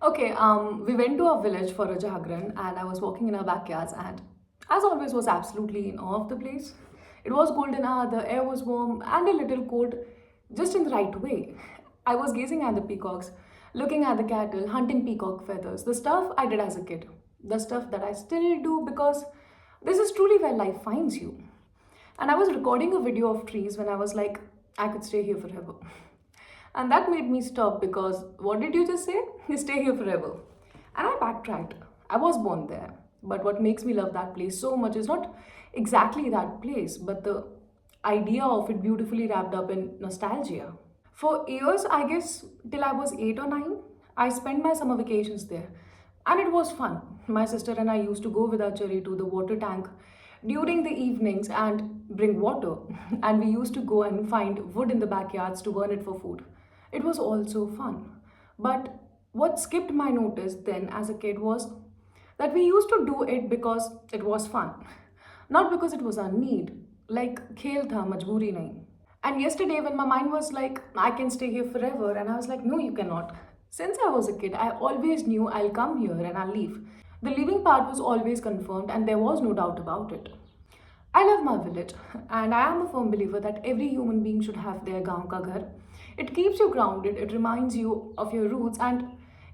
We went to a village for a jagran and I was walking in our backyards and as always was absolutely in awe of the place. It was golden hour, the air was warm and a little cold, just in the right way. I was gazing at the peacocks, looking at the cattle, hunting peacock feathers, the stuff I did as a kid, the stuff that I still do because this is truly where life finds you. And I was recording a video of trees when I was like, I could stay here forever. And that made me stop because what did you just say? You stay here forever. And I backtracked. I was born there. But what makes me love that place so much is not exactly that place, but the idea of it beautifully wrapped up in nostalgia. For years, I guess till I was 8 or 9, I spent my summer vacations there. And it was fun. My sister and I used to go with Achari to the water tank during the evenings and bring water. And we used to go and find wood in the backyards to burn it for food. It was all so fun. But what skipped my notice then as a kid was that we used to do it because it was fun, not because it was our need. Like, khel tha, majboori nahi. And yesterday, when my mind was like, I can stay here forever, and I was like, no, you cannot. Since I was a kid, I always knew I'll come here and I'll leave. The leaving part was always confirmed, and there was no doubt about it. I love my village, and I am a firm believer that every human being should have their gaon ka ghar. It keeps you grounded, it reminds you of your roots, and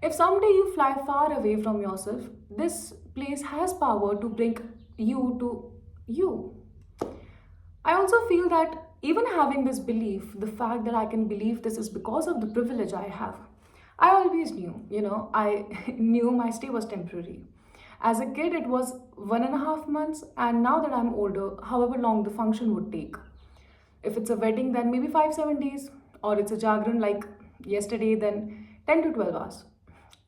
if someday you fly far away from yourself, this place has power to bring you to you. I also feel that even having this belief, the fact that I can believe this is because of the privilege I have, I always knew, I knew my stay was temporary. As a kid, it was 1.5 months, and now that I'm older, however long the function would take. If it's a wedding, then maybe 5 7 days, or it's a jagran like yesterday, then 10 to 12 hours.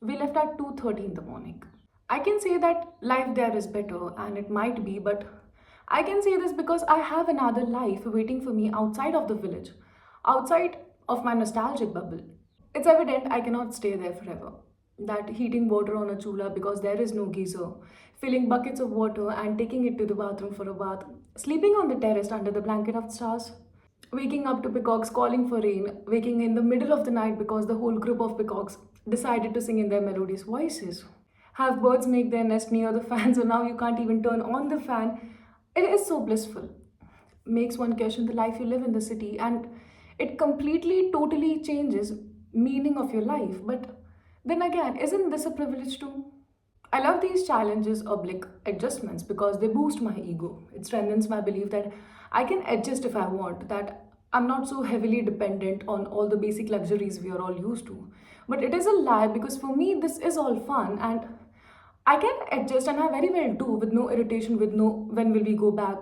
We left at 2:30 in the morning. I can say that life there is better, and it might be, but I can say this because I have another life waiting for me outside of the village, outside of my nostalgic bubble. It's evident I cannot stay there forever. That heating water on a chula because there is no geyser, filling buckets of water and taking it to the bathroom for a bath, sleeping on the terrace under the blanket of stars, waking up to peacocks calling for rain, waking in the middle of the night because the whole group of peacocks decided to sing in their melodious voices. Have birds make their nest near the fan so now you can't even turn on the fan. It is so blissful. Makes one question the life you live in the city, and it completely, totally changes meaning of your life. But then again, isn't this a privilege too? I love these challenges or like adjustments because they boost my ego. It strengthens my belief that I can adjust if I want, that I'm not so heavily dependent on all the basic luxuries we are all used to. But it is a lie because for me, this is all fun and I can adjust and I very well do with no irritation, with no when will we go back.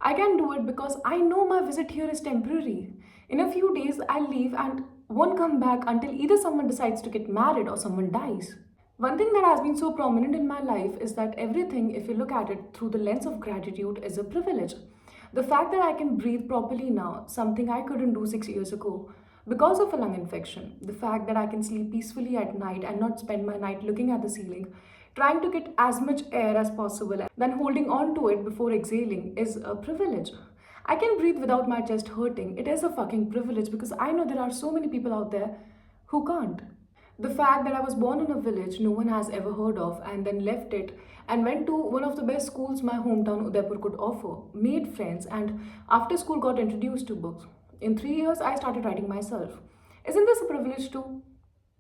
I can do it because I know my visit here is temporary. In a few days, I'll leave and won't come back until either someone decides to get married or someone dies. One thing that has been so prominent in my life is that everything, if you look at it through the lens of gratitude, is a privilege. The fact that I can breathe properly now, something I couldn't do 6 years ago, because of a lung infection, the fact that I can sleep peacefully at night and not spend my night looking at the ceiling, trying to get as much air as possible, then holding on to it before exhaling is a privilege. I can breathe without my chest hurting. It is a fucking privilege because I know there are so many people out there who can't. The fact that I was born in a village no one has ever heard of and then left it and went to one of the best schools my hometown Udaipur could offer, made friends, and after school got introduced to books. In 3 years, I started writing myself. Isn't this a privilege too?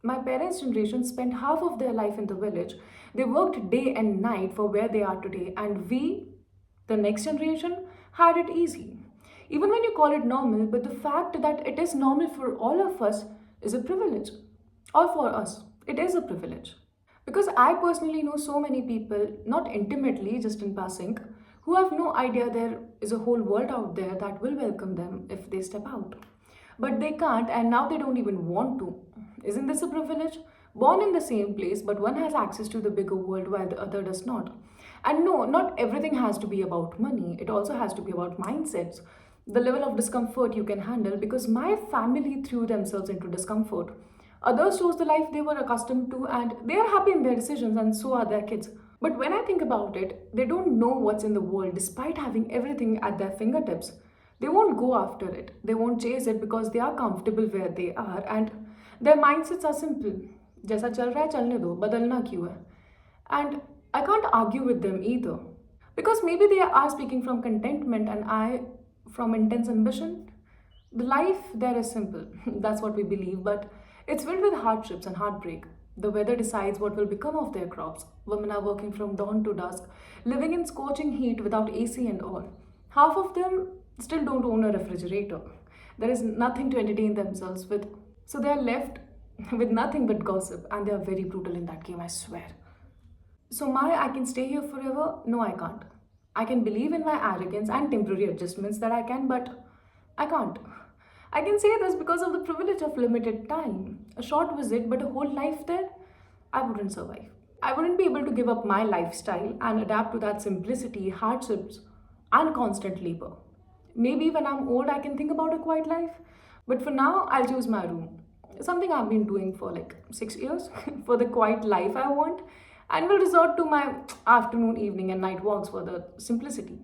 My parents' generation spent half of their life in the village. They worked day and night for where they are today, and we, the next generation, had it easy. Even when you call it normal, but the fact that it is normal for all of us is a privilege. Or for us, it is a privilege. Because I personally know so many people, not intimately, just in passing, who have no idea there is a whole world out there that will welcome them if they step out. But they can't, and now they don't even want to. Isn't this a privilege? Born in the same place, but one has access to the bigger world while the other does not. And no, not everything has to be about money, it also has to be about mindsets. The level of discomfort you can handle, because my family threw themselves into discomfort. Others chose the life they were accustomed to, and they are happy in their decisions, and so are their kids. But when I think about it, they don't know what's in the world despite having everything at their fingertips. They won't go after it, they won't chase it because they are comfortable where they are, and their mindsets are simple. जैसा चल रहा है चलने दो, बदलना क्यों है? And I can't argue with them either. Because maybe they are speaking from contentment and I from intense ambition. The life there is simple, that's what we believe, but it's filled with hardships and heartbreak. The weather decides what will become of their crops. Women are working from dawn to dusk, living in scorching heat without AC and all. Half of them still don't own a refrigerator. There is nothing to entertain themselves with. So they are left with nothing but gossip, and they are very brutal in that game, I swear. So, my I can stay here forever? No, I can't. I can believe in my arrogance and temporary adjustments that I can, but I can't. I can say this because of the privilege of limited time. A short visit, but a whole life there, I wouldn't survive. I wouldn't be able to give up my lifestyle and adapt to that simplicity, hardships, and constant labor. Maybe when I'm old, I can think about a quiet life, but for now, I'll choose my room. Something I've been doing for like 6 years for the quiet life I want, and will resort to my afternoon, evening, and night walks for the simplicity.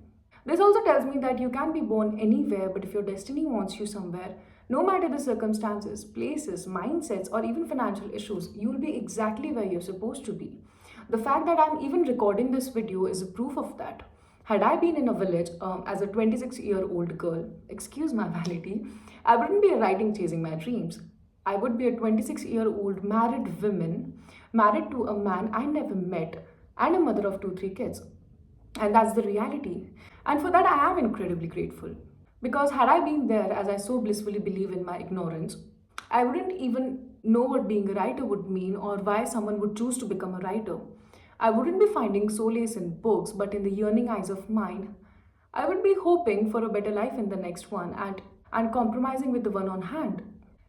This also tells me that you can be born anywhere, but if your destiny wants you somewhere, no matter the circumstances, places, mindsets, or even financial issues, you will be exactly where you're supposed to be. The fact that I'm even recording this video is a proof of that. Had I been in a village as a 26-year-old girl, excuse my vanity, I wouldn't be writing chasing my dreams. I would be a 26-year-old married woman, married to a man I never met, and a mother of two, three kids. And that's the reality. And for that, I am incredibly grateful. Because had I been there, as I so blissfully believe in my ignorance, I wouldn't even know what being a writer would mean or why someone would choose to become a writer. I wouldn't be finding solace in books, but in the yearning eyes of mine. I would be hoping for a better life in the next one and compromising with the one on hand.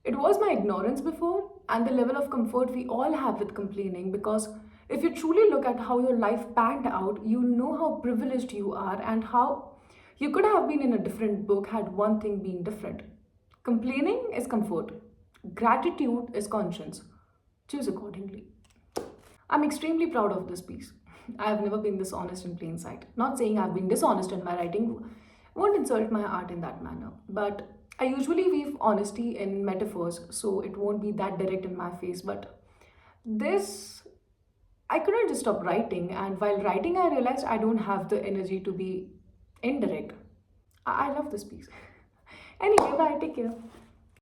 It was my ignorance before and the level of comfort we all have with complaining because if you truly look at how your life panned out, you know how privileged you are and how you could have been in a different book had one thing been different. Complaining is comfort, gratitude is conscience. Choose accordingly. I'm extremely proud of this piece. I have never been this honest in plain sight. Not saying I've been dishonest in my writing, won't insult my art in that manner. But I usually weave honesty in metaphors, so it won't be that direct in my face. But this, I couldn't just stop writing, and while writing, I realized I don't have the energy to be indirect. I love this piece. Anyway, bye, take care.